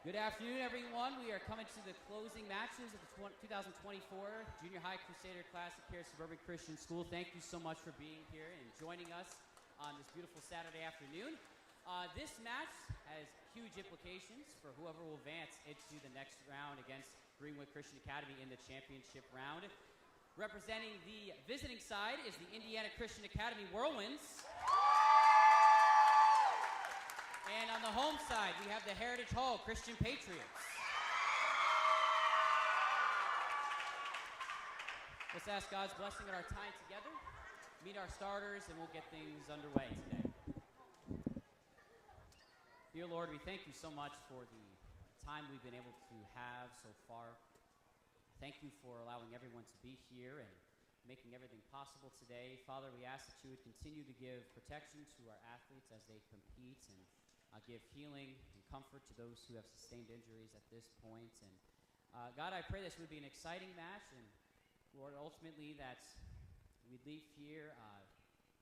Good afternoon, everyone. We are coming to the closing matches of the 2024 Junior High Crusader Classic here at Suburban Christian School. Thank you so much for being here and joining us on this beautiful Saturday afternoon. This match has huge implications for whoever will advance into the next round against Greenwood Christian Academy in the championship round. Representing the visiting side is the Indiana Christian Academy Whirlwinds. And on the home side, we have the Heritage Hall Christian Patriots. Let's ask God's blessing on our time together, meet our starters, and we'll get things underway today. Dear Lord, we thank you so much for the time we've been able to have so far. Thank you for allowing everyone to be here and making everything possible today. Father, we ask that you would continue to give protection to our athletes as they compete and give healing and comfort to those who have sustained injuries at this point. And God, I pray this would be an exciting match, and Lord, ultimately that we'd leave here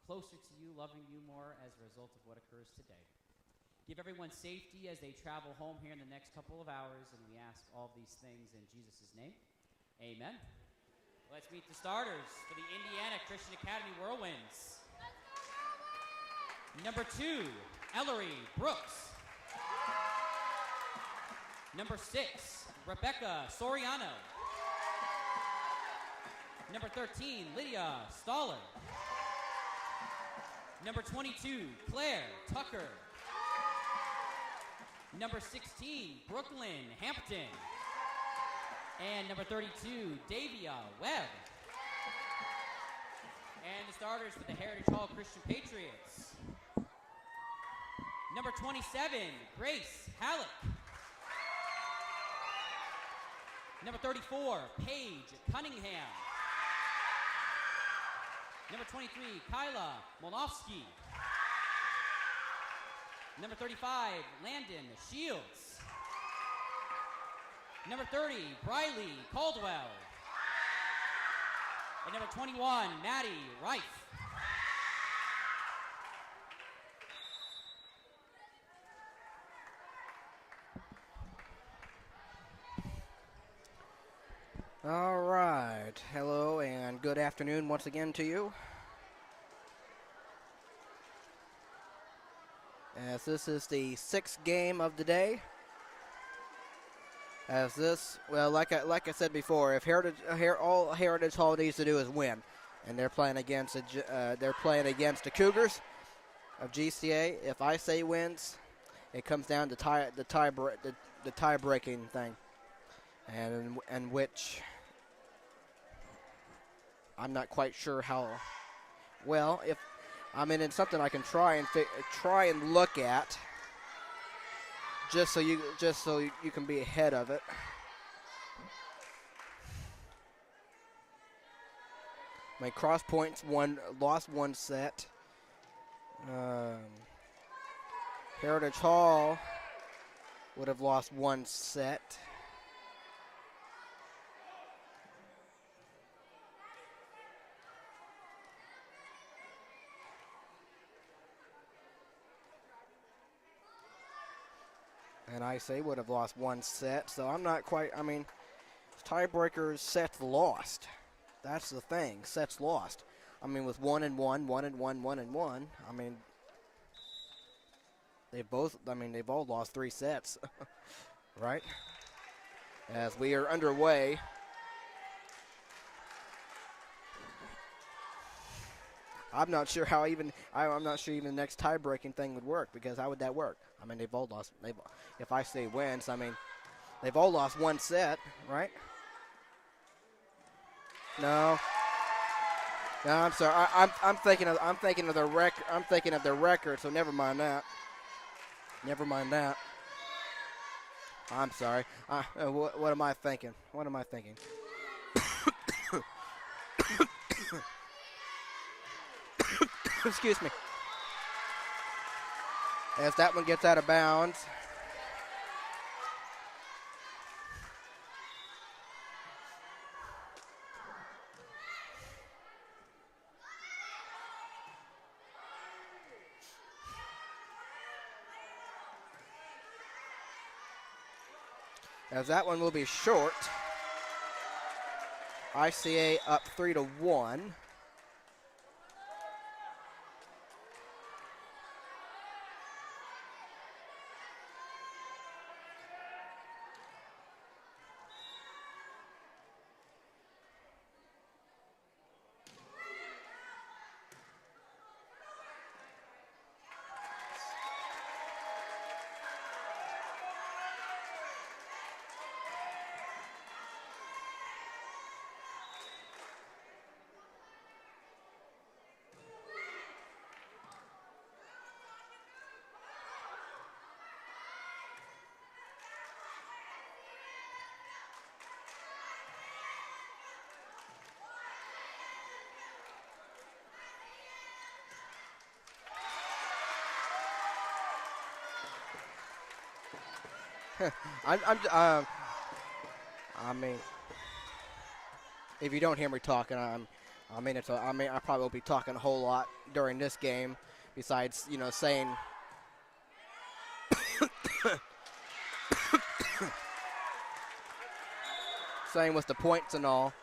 closer to you, loving you more as a result of what occurs today. Give everyone safety as they travel home here in the next couple of hours, and we ask all these things in Jesus' name. Amen. Let's meet the starters for the Indiana Christian Academy Whirlwinds. Number 2, Ellery Brooks. Number 6, Rebecca Soriano. Number 13, Lydia Staller. Number 22, Claire Tucker. Number 16, Brooklyn Hampton. And number 32, Davia Webb. And the starters for the Heritage Hall Christian Patriots. Number 27, Grace Halleck. Number 34, Paige Cunningham. Number 23, Kyla Molofsky. Number 35, Landon Shields. Number 30, Briley Caldwell. And number 21, Maddie Reif. All right. Hello and good afternoon once again to you. As this is the 6th game of the day. As this, well, like I said before, if all Heritage Hall needs to do is win, and they're playing against the Cougars of GCA. If ICA wins, it comes down to the tie breaking thing, and which I'm not quite sure how well. If I mean, it's something I can try and look at. Just so you can be ahead of it. My Cross Points lost one set. Heritage Hall would have lost one set. And ICA would have lost one set, so I'm not quite, I mean, tiebreakers, sets lost. That's the thing, sets lost. I mean, with 1-1, 1-1, 1-1, I mean, they've all lost 3 sets, right? As we are underway. I'm not sure even the next tie-breaking thing would work, because how would that work? I mean, they've all lost. If ICA wins, I mean, they've all lost one set, right? No, I'm sorry. I'm thinking of the record. I'm thinking of the record. So never mind that. I'm sorry. What am I thinking? Excuse me. As that one gets out of bounds. as that one will be short. ICA up 3-1. I mean, if you don't hear me talking, I probably will be talking a whole lot during this game. Besides, saying what's the points and all.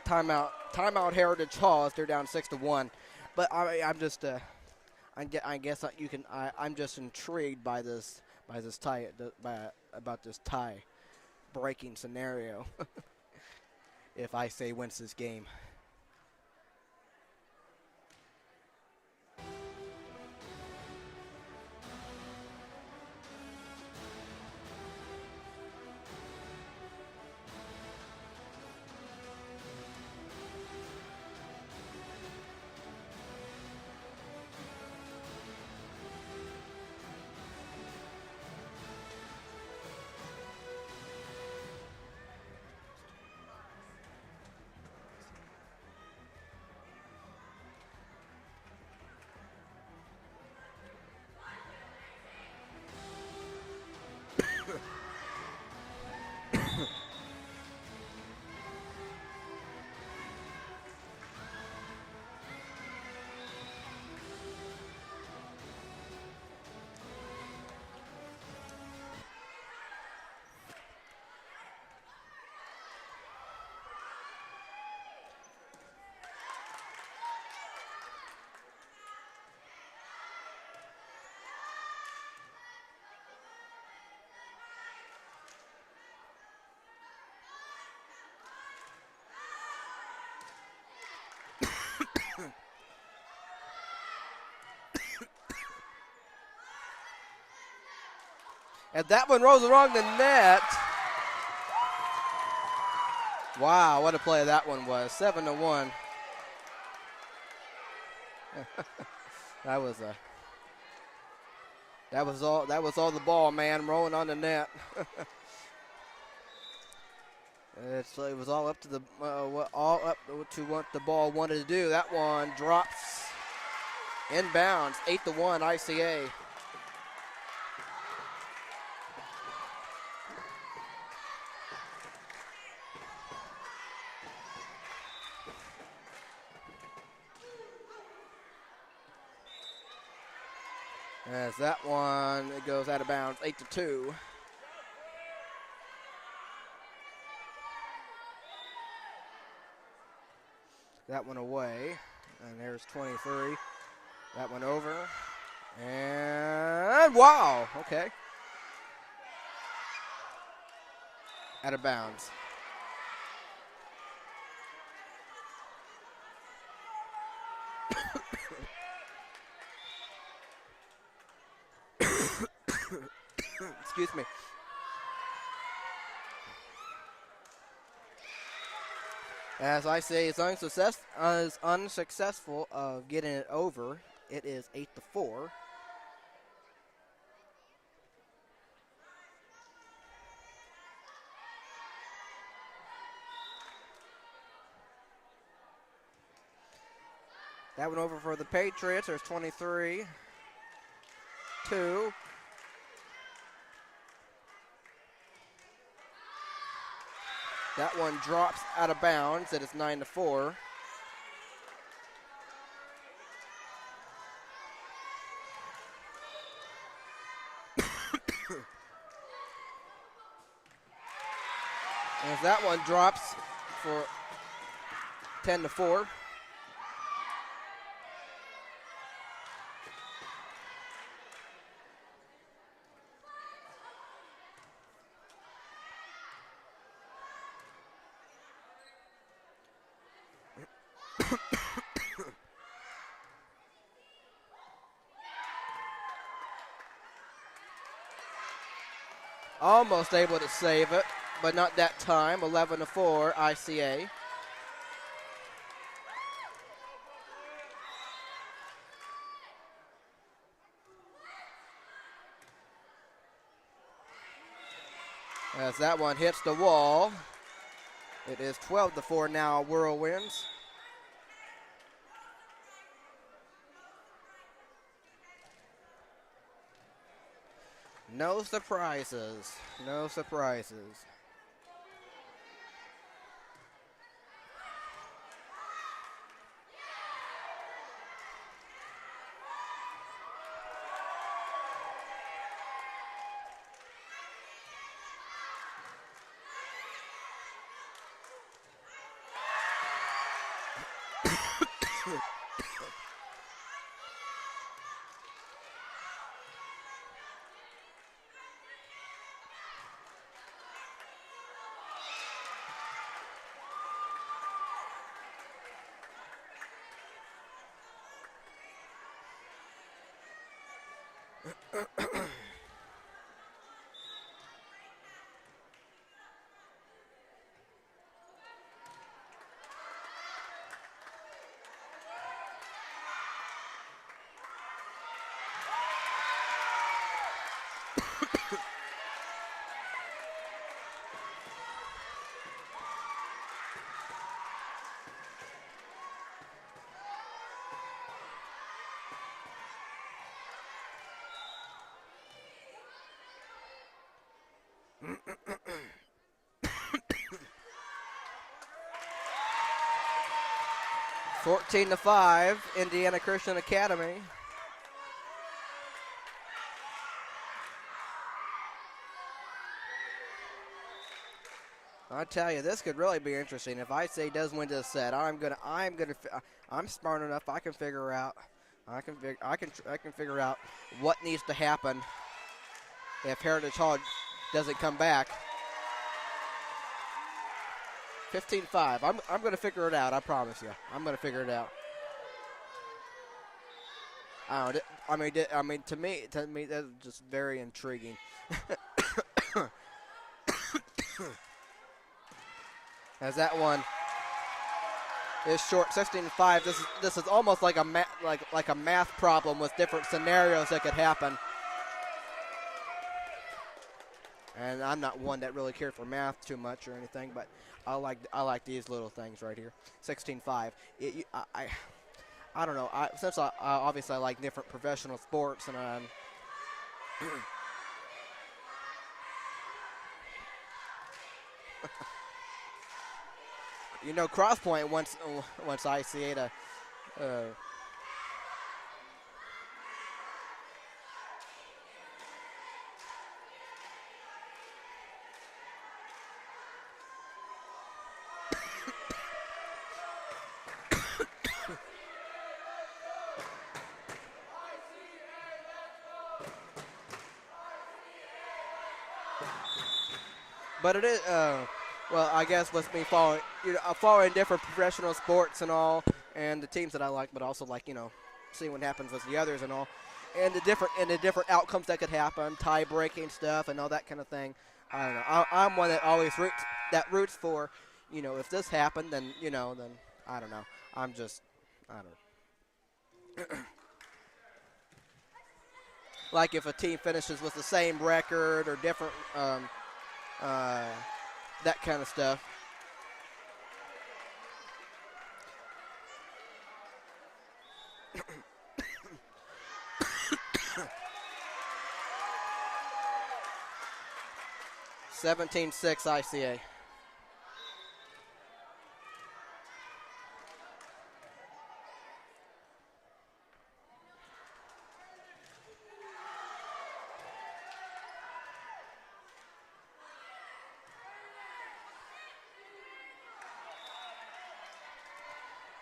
Timeout Heritage Hall as they're down 6-1. But I'm just I guess you can. I'm just intrigued by this tie about this tie breaking scenario. If ICA wins this game. And that one rolls along the net. Wow, what a play that one was. 7-1. That was all the ball, man, rolling on the net. It was all up to what the ball wanted to do. That one drops inbounds. 8-1 ICA. As that one, it goes out of bounds, 8-2. That one away, and there's 23. That one over, and wow, okay. Out of bounds. Excuse me. As I say, is unsuccessful of getting it over. It is 8-4. That one over for the Patriots. There's 23. 2. That one drops out of bounds. It is 9-4. As that one drops for 10-4. Almost able to save it, but not that time. 11-4, ICA. As that one hits the wall, it is 12-4 now, Whirlwinds. No surprises. No surprises. Fourteen to 5, Indiana Christian Academy. I tell you, this could really be interesting. If ICA does win this set, I'm smart enough. I can figure out. I can figure out what needs to happen if Heritage Hall doesn't come back. 15-5. I'm going to figure it out. I promise you. I'm going to figure it out. I mean, to me, that's just very intriguing. As that one is short, 16-5. This is almost like a math problem with different scenarios that could happen. And I'm not one that really cares for math too much or anything, but I like these little things right here. 16-5. I don't know. Since I obviously I like different professional sports, and you know, Crosspoint wants ICA to. But it is, well, I guess with me following, I follow in different professional sports and all, and the teams that I like, but also like, seeing what happens with the others and all, and the different outcomes that could happen, tie breaking stuff and all that kind of thing. I don't know. I'm one that always roots for, if this happened, then then I don't know. I don't know. Like if a team finishes with the same record or different. That kind of stuff. (17-6) ICA.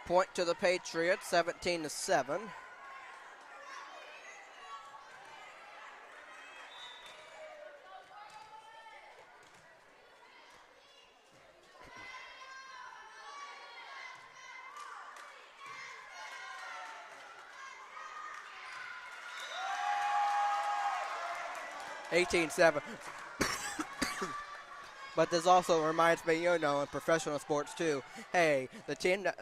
Point to the Patriots, 17-7. But this also reminds me, in professional sports too. Hey, the team that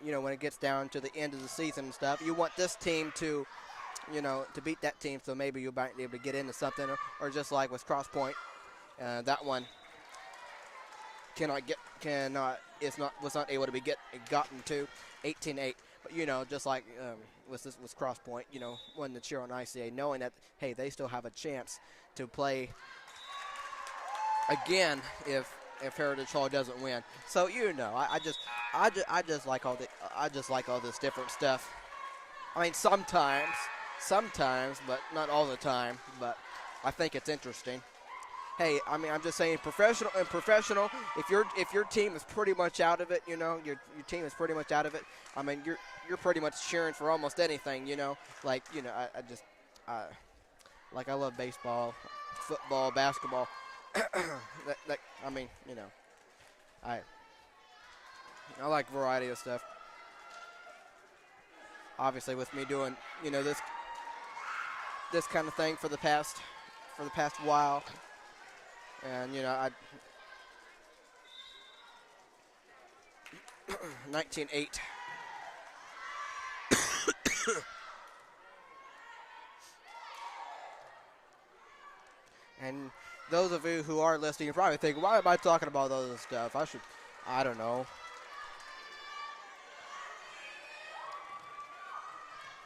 when it gets down to the end of the season and stuff, you want this team to, to beat that team, so maybe you might be able to get into something, or just like with Cross Point, that one was not able to be gotten to 18-8. But just like with Cross Point, wanting to cheer on ICA, knowing that hey, they still have a chance to play again if Heritage Hall doesn't win. So I just like all this different stuff. I mean, sometimes, but not all the time. But I think it's interesting. Hey, I mean, I'm just saying, professional. If your team is pretty much out of it, your team is pretty much out of it. I mean, you're pretty much cheering for almost anything, Like, I love baseball, football, basketball. I mean, I like a variety of stuff. Obviously, with me doing, this kind of thing for the past while, and 19-8. And those of you who are listening, you're probably thinking, why am I talking about all this stuff? I don't know.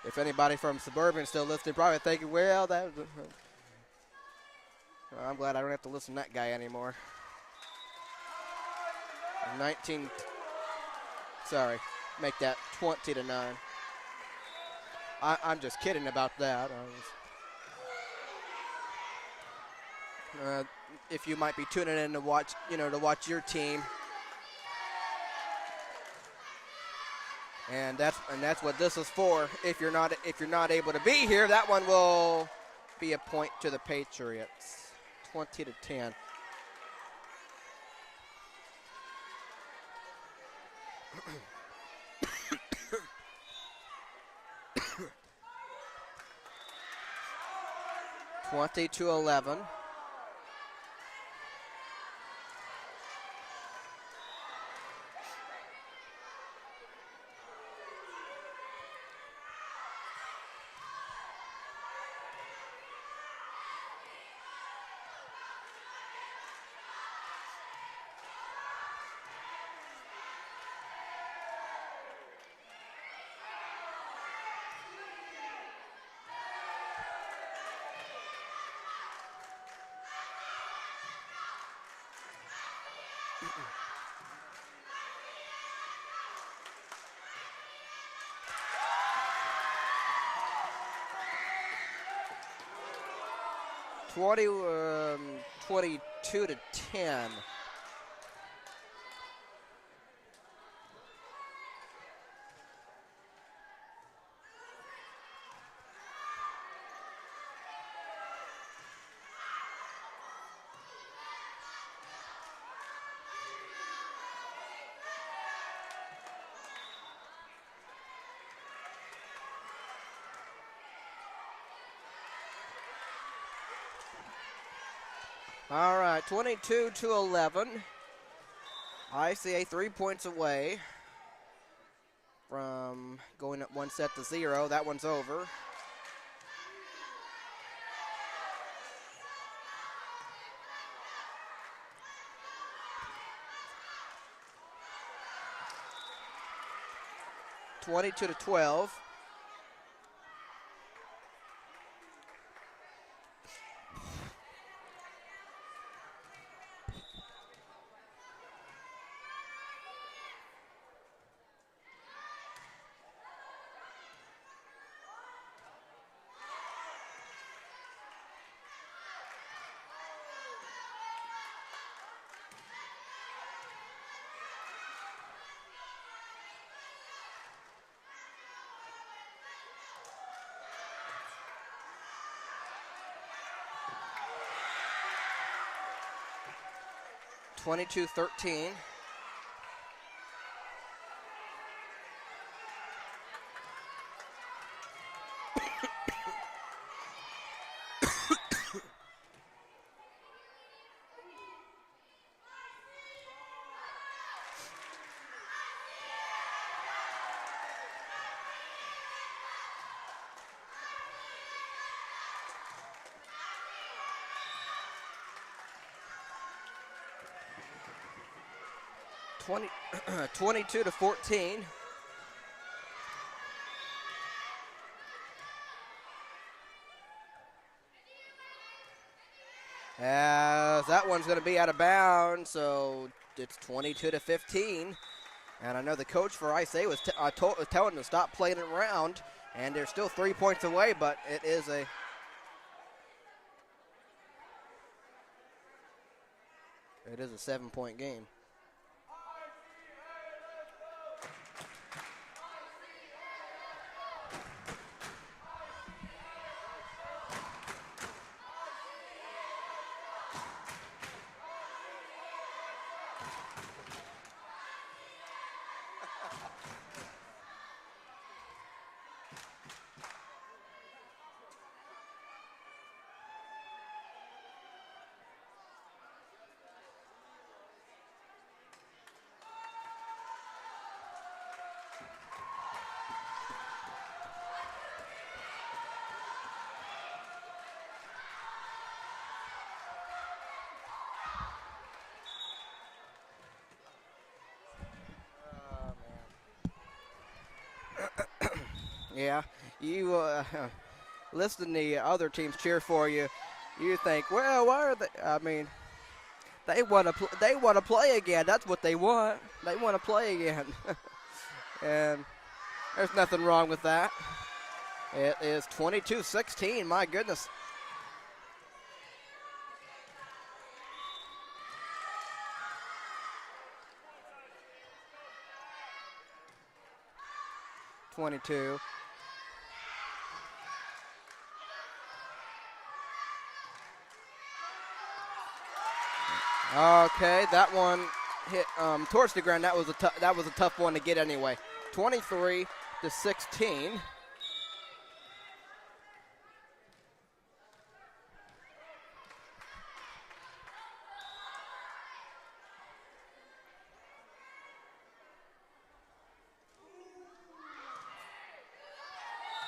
If anybody from Suburban still listening, probably thinking, well, I'm glad I don't have to listen to that guy anymore. make that 20-9. I'm just kidding about that. If you might be tuning in to watch your team, and that's what this is for. If you're not able to be here, that one will be a point to the Patriots, 20-10. (20-11). (20, 22-10). All right, 22-11. ICA 3 points away from going up 1-0. That one's over. (22-12). 22-13. Twenty, 22-14. As that one's going to be out of bounds, so it's 22-15. And I know the coach for ICA was telling them to stop playing it around, and they're still 3 points away, but it is a It is a 7-point game. Yeah, you listen to the other teams cheer for you. You think, well, why are they? I mean, they want to play again. That's what they want. They want to play again, and there's nothing wrong with that. It is 22-16. My goodness. .22. Okay, that one hit towards the ground. That was a tough one to get anyway. 23-16.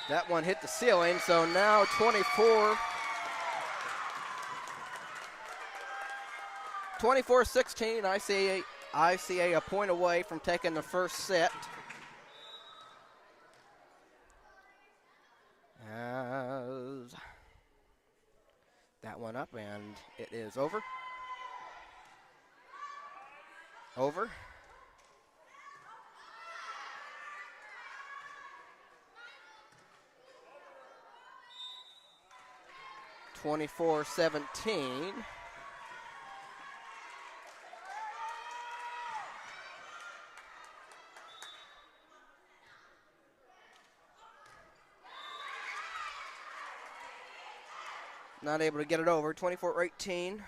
That one hit the ceiling, so now 24-16, ICA a point away from taking the first set. As that one up, and it is over. Over. .24-17. Not able to get it over. 24-18.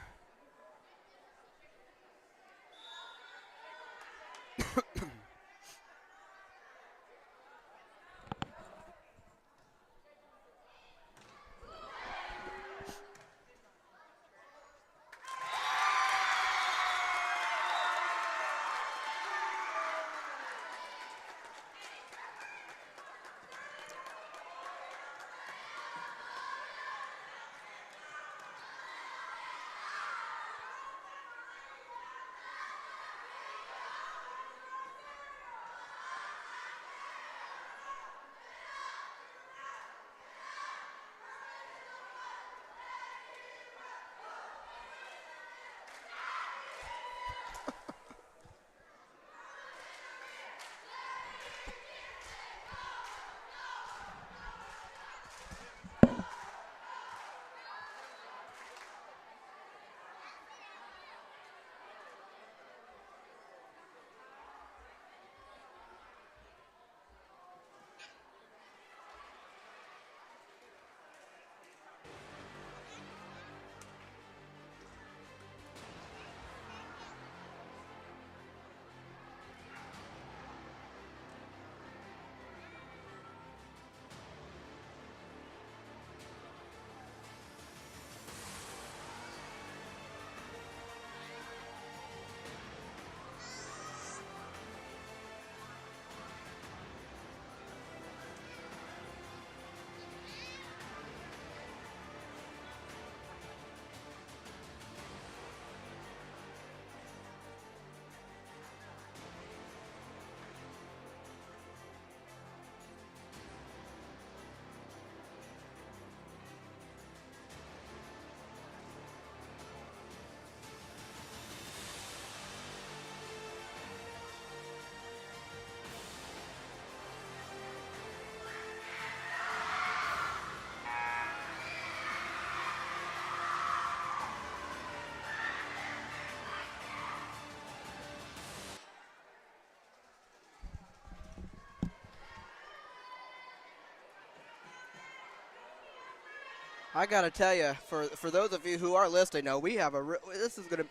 I gotta tell you, for those of you who are listening, know we have this is gonna.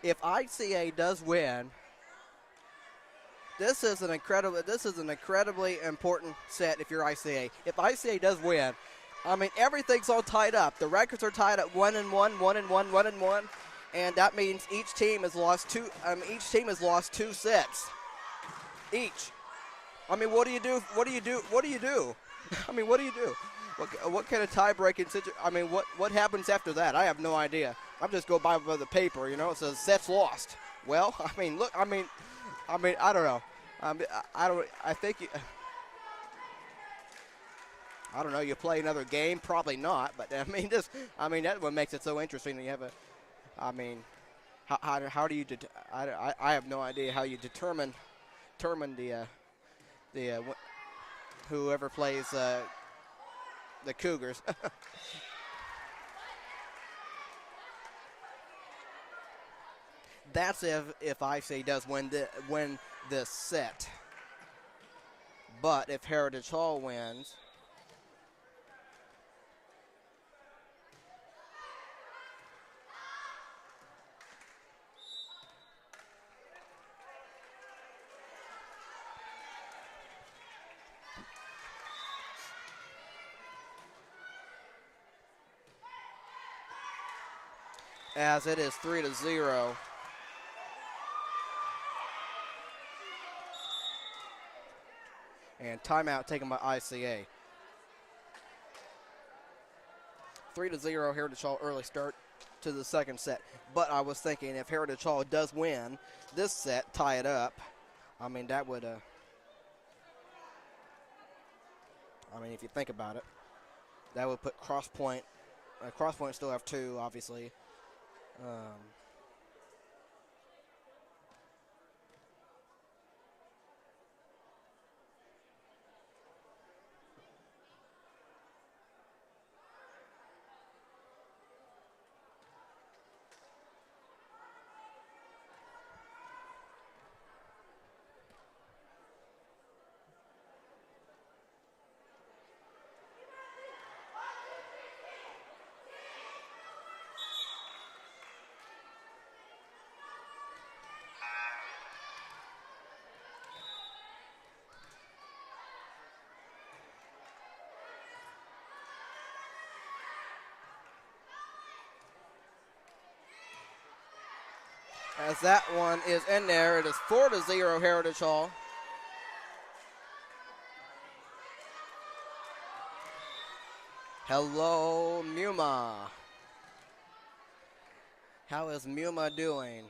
If ICA does win, this is an incredibly important set. If you're ICA, if ICA does win, I mean everything's all tied up. The records are tied at 1-1, 1-1, 1-1, and that means each team has lost two. Each team has lost 2 sets each. I mean, what do you do? What do you do? What do you do? I mean, what do you do? What kind of tie-breaking situation? I mean, what happens after that? I have no idea. I'm just go by the paper, you know. It says sets lost. Well, I mean, look. I mean, I don't know. I don't. I think. I don't know. You play another game? Probably not. But I mean, that's what makes it so interesting. That you have a. I mean, how do you? I have no idea how you determine the whoever plays the Cougars. That's if ICA does win this set. But if Heritage Hall wins, as it is 3-0. And timeout taken by ICA. 3-0 Heritage Hall early start to the second set. But I was thinking if Heritage Hall does win this set, tie it up, I mean, that would, I mean, if you think about it, that would put Cross Point still have 2, obviously. As that one is in there, it is 4-0 Heritage Hall. Hello, Muma. How is Muma doing?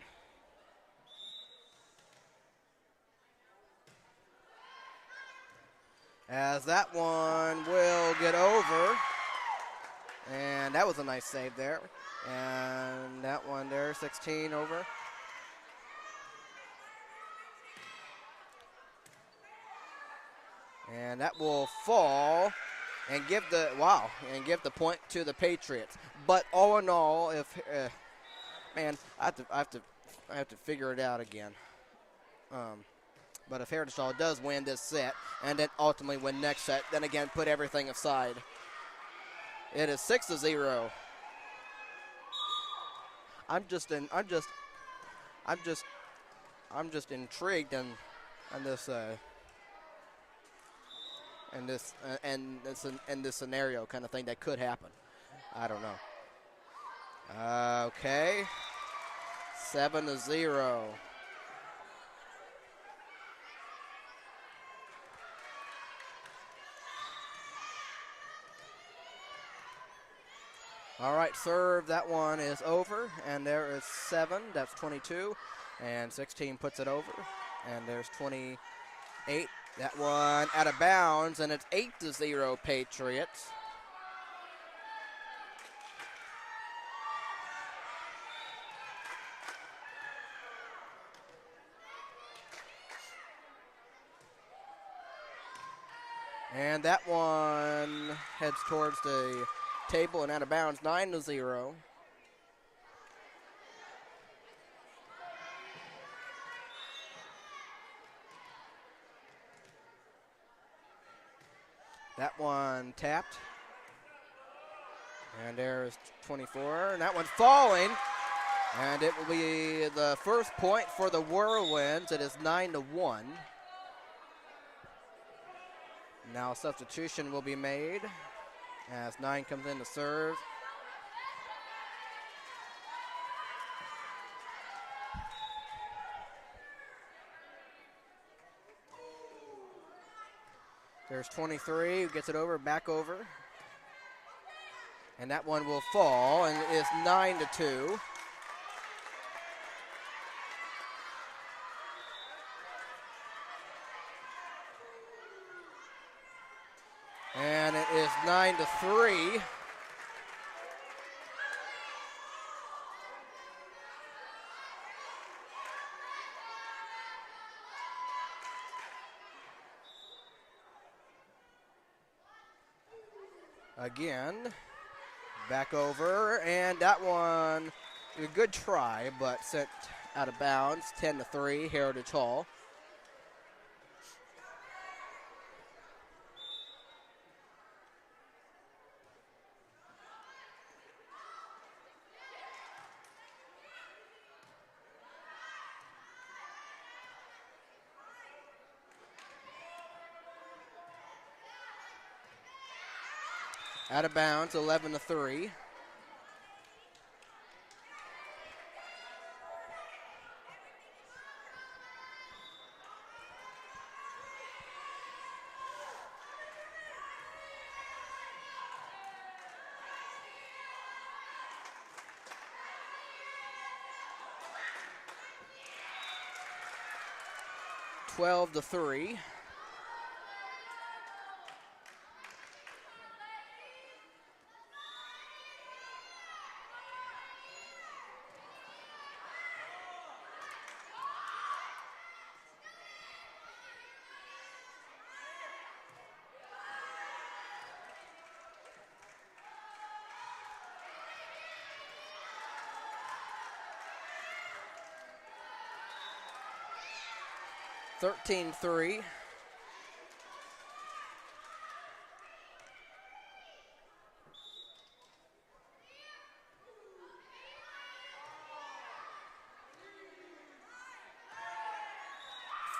As that one will get over. And that was a nice save there. And that one there, 16 over. And that will fall and give the point to the Patriots. But all in all, if man, I have to figure it out again. But if Heritage Hall does win this set and then ultimately win next set, then again put everything aside. It is 6-0. I'm just intrigued in this scenario kind of thing that could happen. I don't know. Okay. 7-0. All right, serve. That one is over, and there is 7. That's 22, and 16 puts it over, and there's 28. That one out of bounds, and it's 8-0 Patriots. And that one heads towards the table and out of bounds, 9-0. That one tapped. And there's 24, and that one's falling. And it will be the first point for the Whirlwinds. It is 9-1. Now a substitution will be made as 9 comes in to serve. There's 23 who gets it over, back over. And that one will fall, and it is 9-2. And it is 9-3. Again, back over, and that one, a good try, but sent out of bounds, 10-3, Heritage Hall. Out of bounds, 11-3. Twelve to 3. Thirteen 3.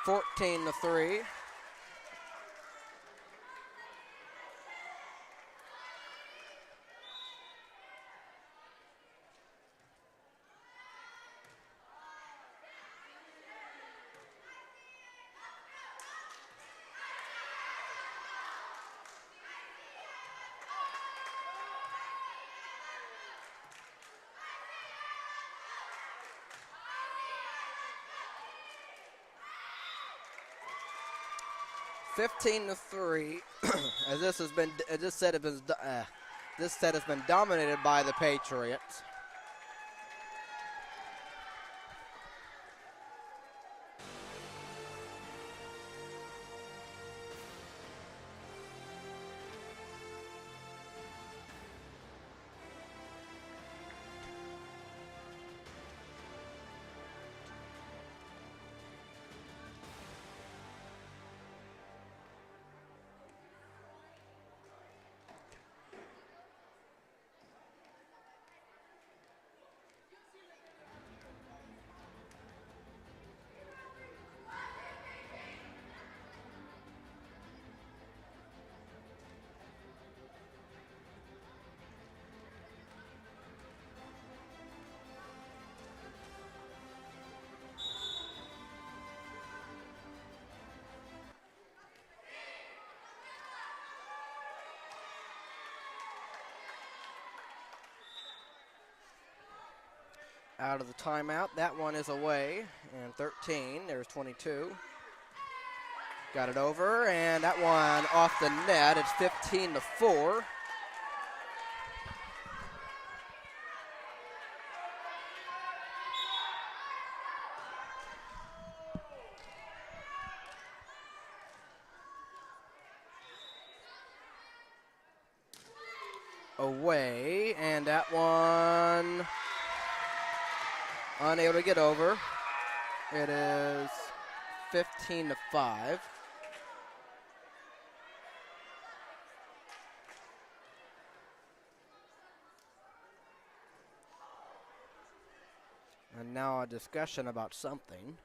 Fourteen to 3. Fifteen to 3, as this set has been dominated by the Patriots. Out of the timeout, that one is away, and 13, there's 22. Got it over, and that one off the net, it's 15 to 4. Away, and that one unable to get over. It is 15 to 5. And now a discussion about something.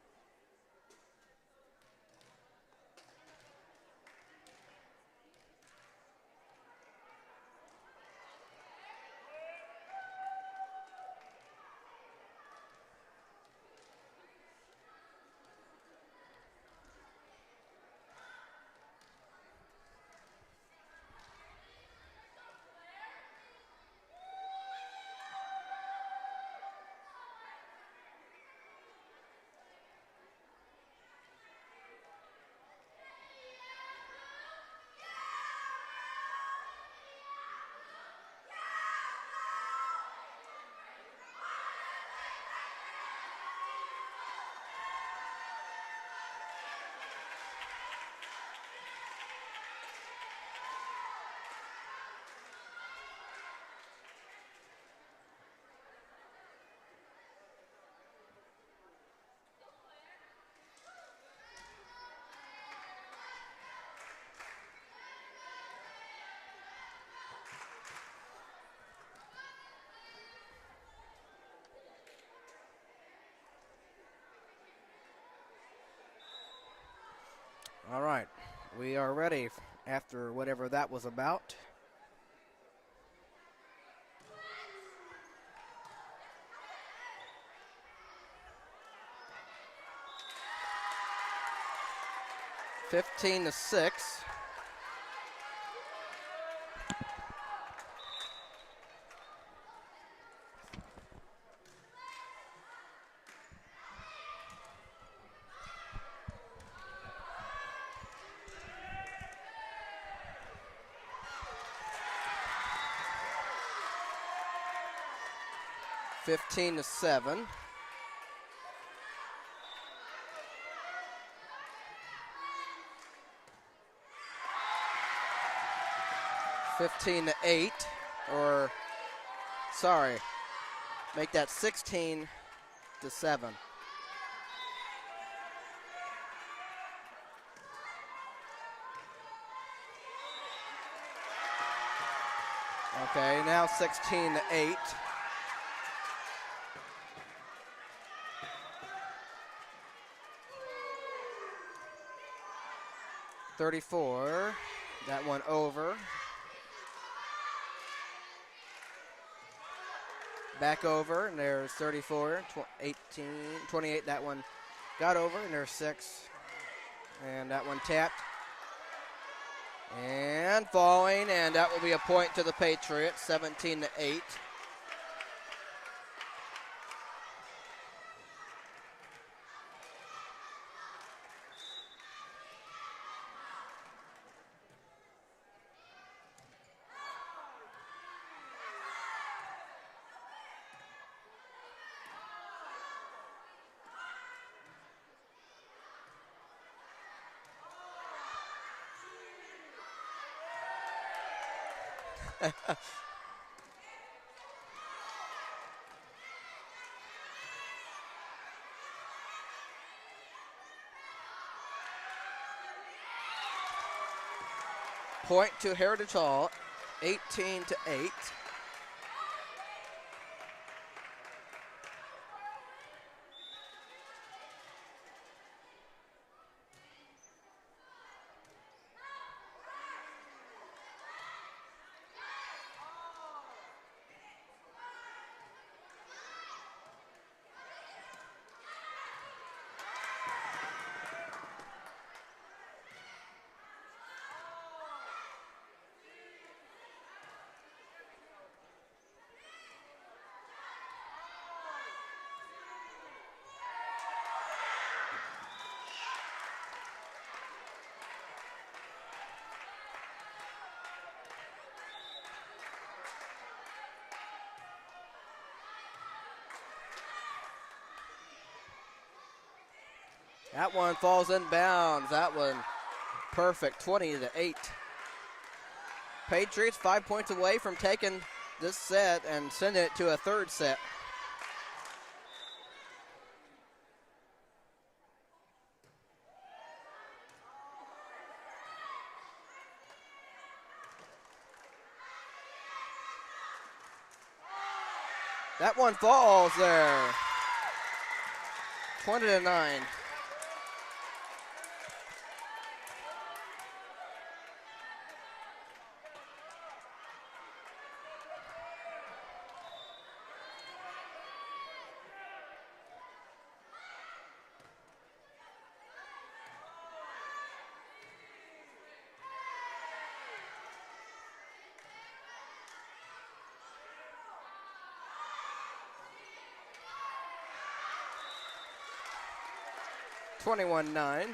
All right, we are ready after whatever that was about. (15-6). (15-7). (15-8), or sorry, make that 16-7. Okay, now 16-8. (34). That one over. Back over, and there's 34, 18, 28. That one got over, and there's 6. And that one tapped. And falling, and that will be a point to the Patriots, 17-8. Point to Heritage Hall, 18-8. That one falls in bounds. That one perfect, 20-8. Patriots 5 points away from taking this set and sending it to a third set. That one falls there. 20-9. $21-9.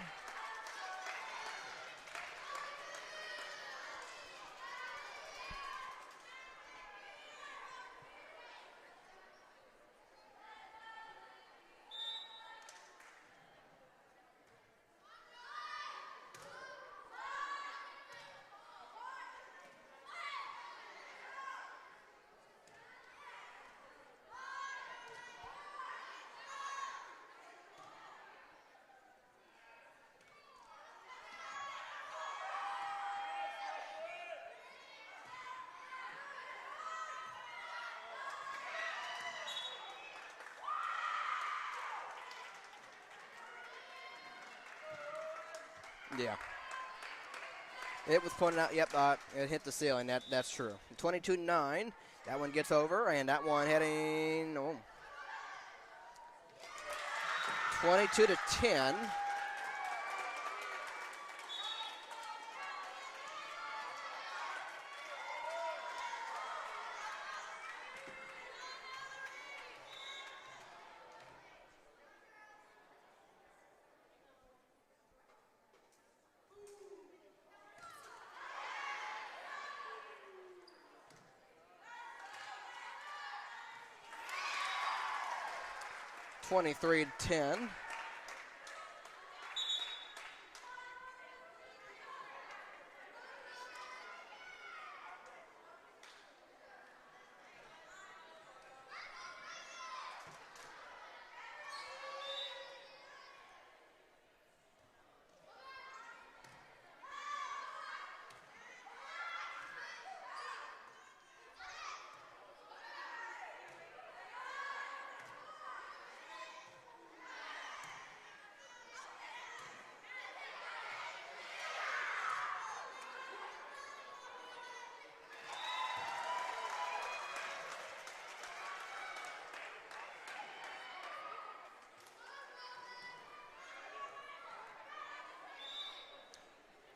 Yeah. It was pointed out. Yep, it hit the ceiling. That's true. 22-9. That one gets over, and that one heading 22-10. $23-10.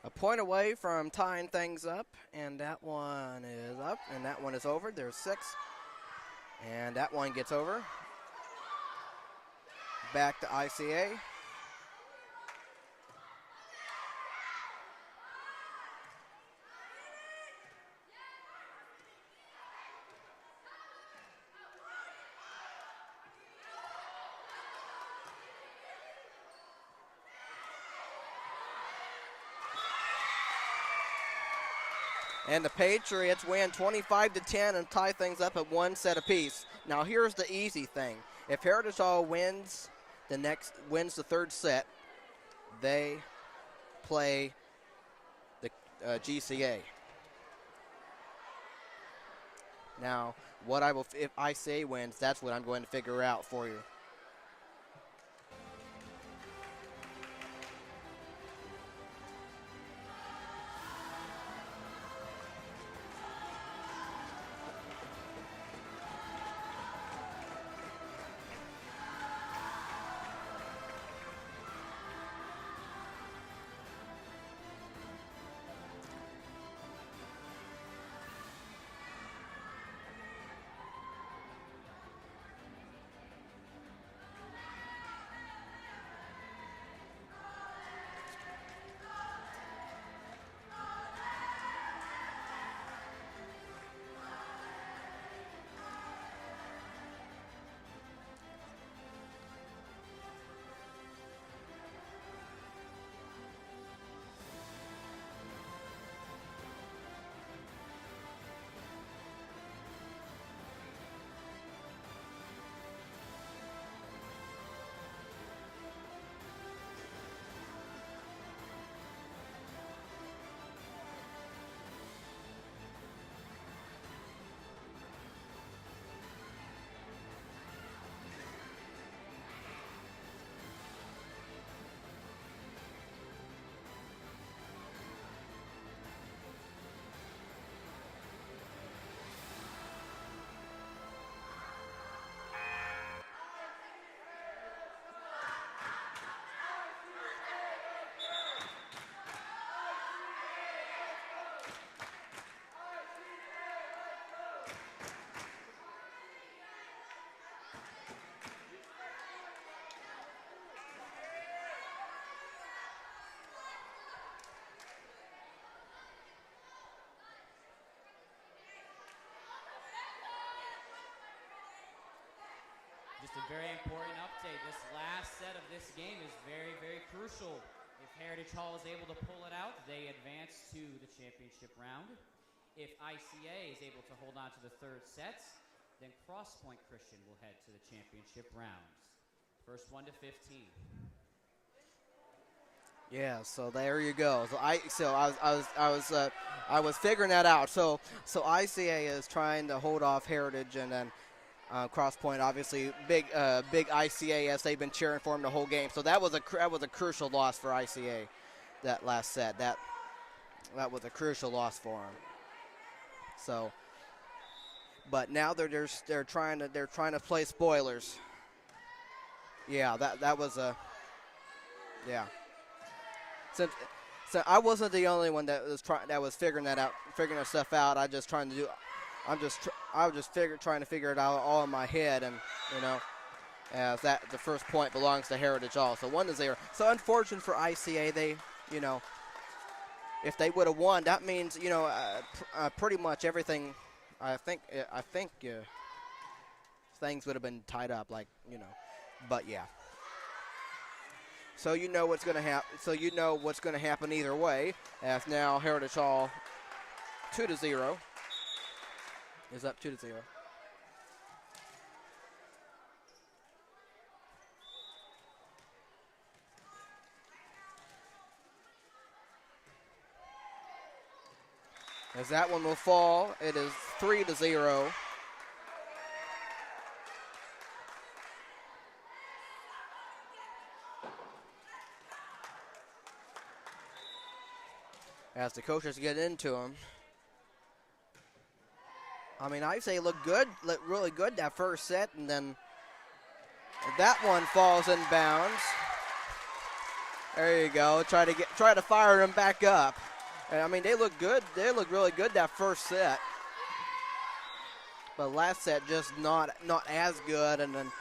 A point away from tying things up, and that one is up, and that one is over. There's 6, and that one gets over. Back to ICA. And the Patriots win 25-10 and tie things up at 1 set apiece. Now here's the easy thing. If Heritage Hall wins the third set, they play the GCA. Now, if ICA wins, that's what I'm going to figure out for you. Just a very important update. This last set of this game is very, very crucial. If Heritage Hall is able to pull it out, they advance to the championship round. If ICA is able to hold on to the third sets, then Cross Point Christian will head to the championship rounds. First one to 15. Yeah, so there you go. I was figuring that out. So ICA is trying to hold off Heritage, and then Cross Point, obviously, big ICA as they've been cheering for him the whole game. So that was a crucial loss for ICA, that last set. That was a crucial loss for him. So, but now they're trying to play spoilers. Yeah, that was a yeah. So I wasn't the only one that was figuring that stuff out. I was just trying to figure it out all in my head, and as that the first point belongs to Heritage Hall. So 1-0. So unfortunate for ICA, they if they would have won, that means pretty much everything. I think things would have been tied up, but yeah. So what's going to happen. So what's going to happen either way. As now Heritage Hall 2-0 is up 2-0. As that one will fall, it is 3-0. As the coaches get into him. I mean, I say looked really good that first set, and then that one falls in bounds. There you go. Try to fire them back up. And I mean, they look good. They look really good that first set. But last set just not as good, and then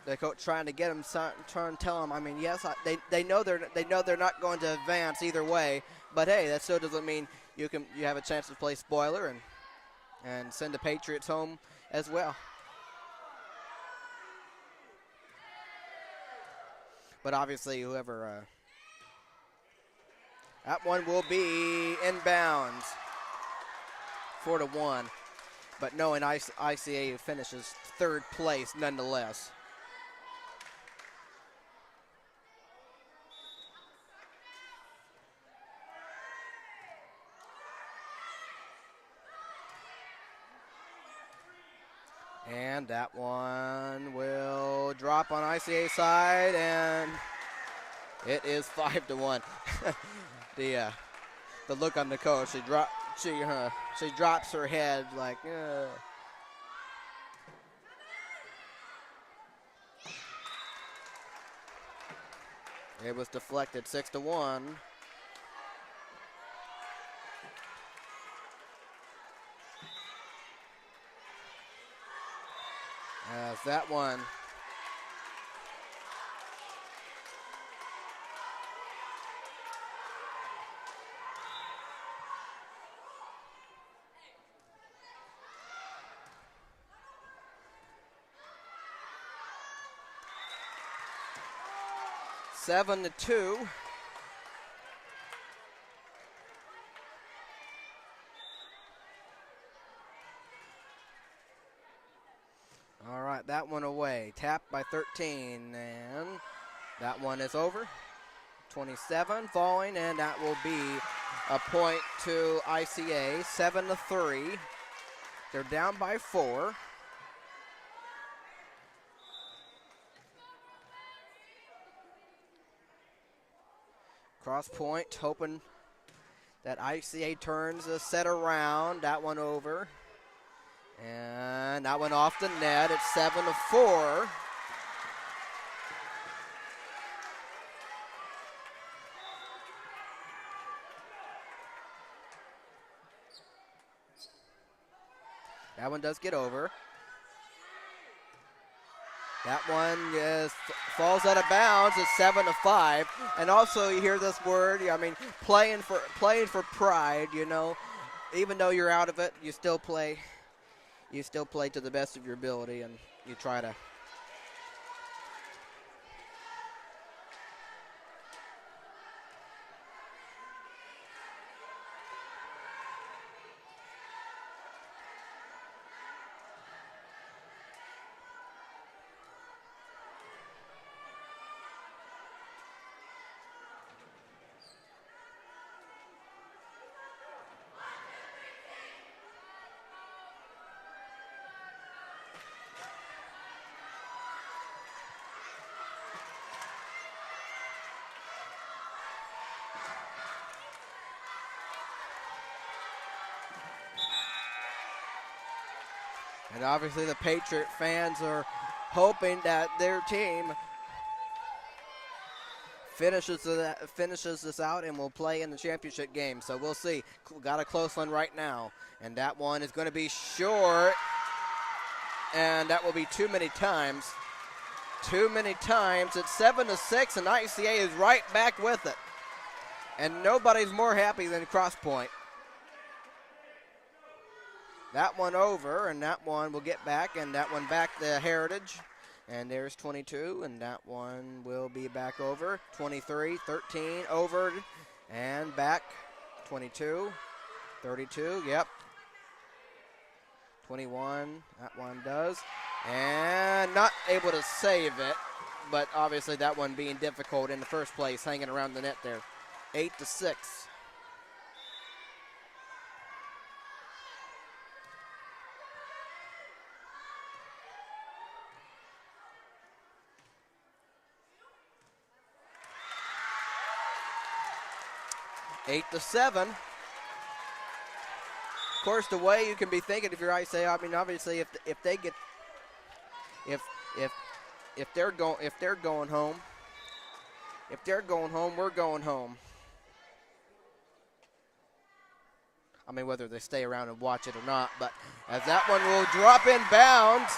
the coach trying to get them, trying to tell them. I mean, yes, they know they're not going to advance either way. But hey, that still doesn't mean you have a chance to play spoiler and send the Patriots home as well. But obviously, whoever that one will be inbounds, 4-1. But no, and ICA finishes third place nonetheless. And that one will drop on ICA side, and it is 5-1. The look on the coach, she drops her head like. It was deflected, 6-1. As that one. Seven to 2. All right, that one away. Tapped by 13, and that one is over. 27 falling, and that will be a point to ICA, 7-3. They're down by 4. Cross Point hoping that ICA turns the set around. That one over. And that one off the net. It's 7-4. That one does get over. That one falls out of bounds. It's 7-5. And also, you hear this word. I mean, playing for pride. Even though you're out of it, you still play. You still play to the best of your ability, and you try to And obviously the Patriot fans are hoping that their team finishes this out and will play in the championship game. So we'll see. Got a close one right now. And that one is going to be short. And that will be too many times. Too many times. It's 7-6, and ICA is right back with it. And nobody's more happy than Cross Point. That one over, and that one will get back, and that one back to Heritage. And there's 22, and that one will be back over. 23, 13, over, and back. 22, 32, yep. 21, that one does. And not able to save it, but obviously that one being difficult in the first place, hanging around the net there. 8-6. Eight to 7. Of course, the way you can be thinking if you're ICA, I mean, obviously, if they get, if they're going home, we're going home. I mean, whether they stay around and watch it or not, but as that one will drop in bounds,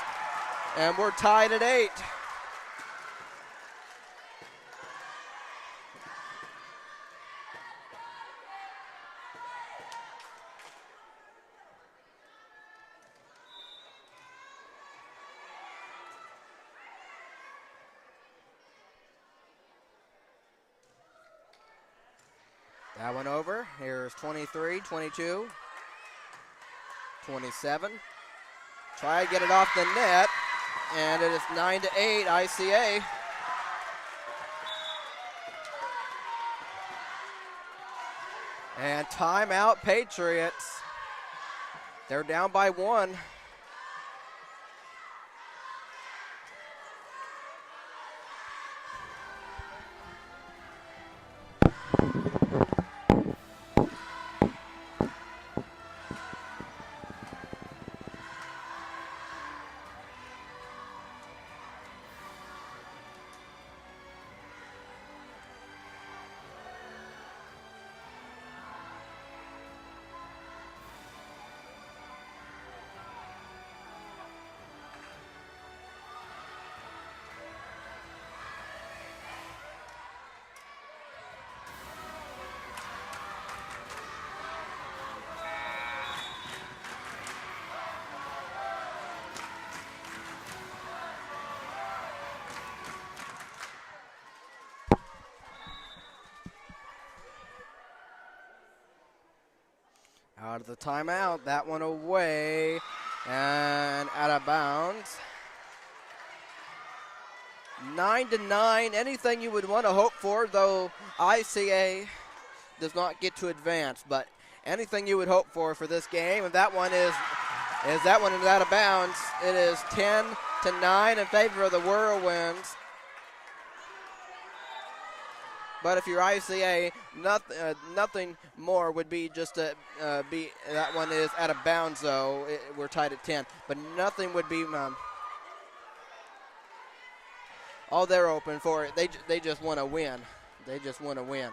and we're tied at 8. That one over. Here's 23, 22, 27. Try to get it off the net, and it is 9-8 ICA. And timeout Patriots. They're down by 1. Out of the timeout, that one away and out of bounds. 9-9, anything you would want to hope for, though ICA does not get to advance, but anything you would hope for this game, and that one is that one is out of bounds. It is 10-9 in favor of the Whirlwinds. But if you're ICA, nothing more would be just to be, that one is out of bounds, though. We're tied at 10. But nothing would be, all they're open for, they just want to win. They just want to win.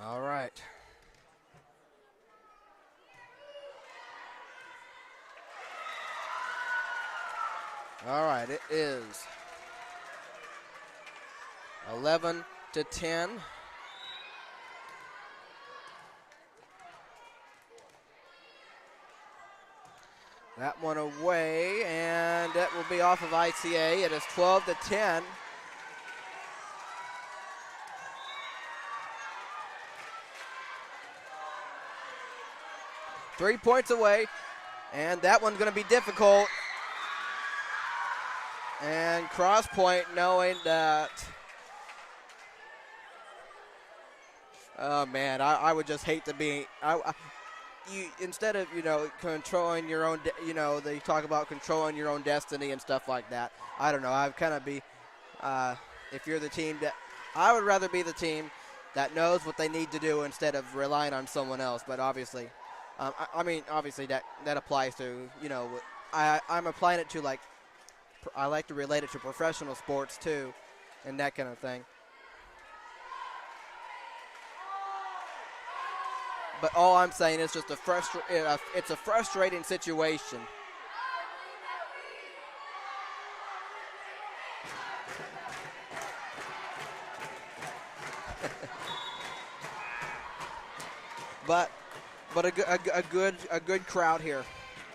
All right. All right, it is 11-10. That one away, and that will be off of ICA. It is 12-10. Three points away, and that one's going to be difficult. And Cross Point knowing that, oh man, I would just hate to be, instead of, controlling your own, they talk about controlling your own destiny and stuff like that. I don't know, I'd kind of be, if you're the team that, I would rather be the team that knows what they need to do instead of relying on someone else. But obviously, I mean, obviously that applies to, you know, I'm applying it to, like, I like to relate it to professional sports too, and that kind of thing. But all I'm saying is just it's a frustrating situation. but a good crowd here,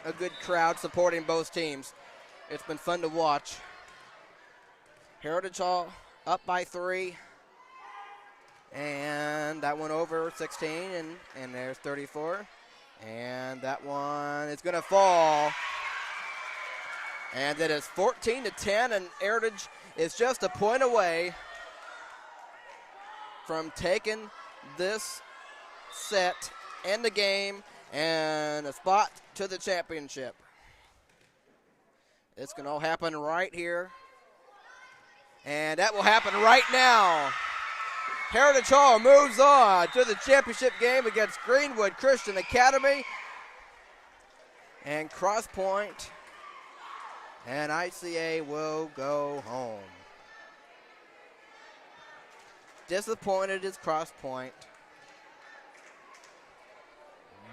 a good crowd supporting both teams. It's been fun to watch. Heritage Hall up by 3. And that one over 16, and there's 34. And that one is going to fall. And it is 14-10, and Heritage is just a point away from taking this set and the game and a spot to the championship. It's going to happen right here. And that will happen right now. Heritage Hall moves on to the championship game against Greenwood Christian Academy. And Cross Point and ICA will go home. Disappointed is Cross Point.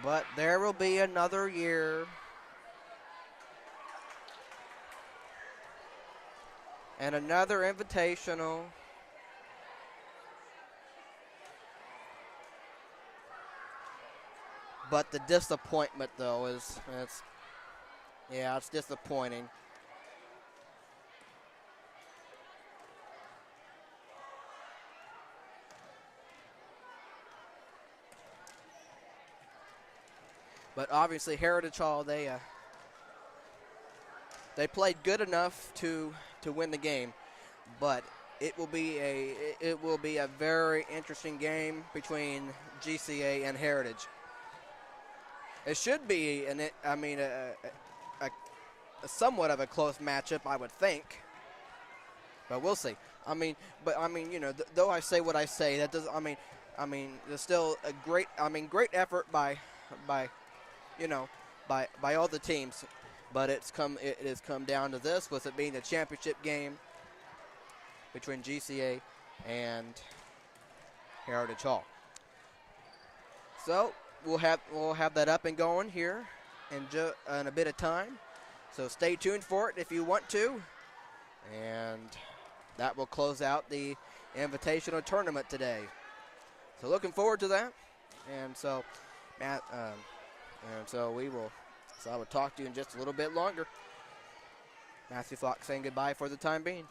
But there will be another year. And another invitational. But the disappointment, though, it's disappointing. But obviously, Heritage Hall, they played good enough to win the game. But it will be a very interesting game between GCA and Heritage. It should be a somewhat of a close matchup, I would think. But we'll see. Though I say what I say, that does. There's still a great effort by all the teams. But it has come down to this, with it being the championship game between GCA and Heritage Hall. So we'll have that up and going here in a bit of time. So stay tuned for it if you want to. And that will close out the invitational tournament today. So looking forward to that. And so, Matt, I will talk to you in just a little bit longer. Matthew Flock saying goodbye for the time being.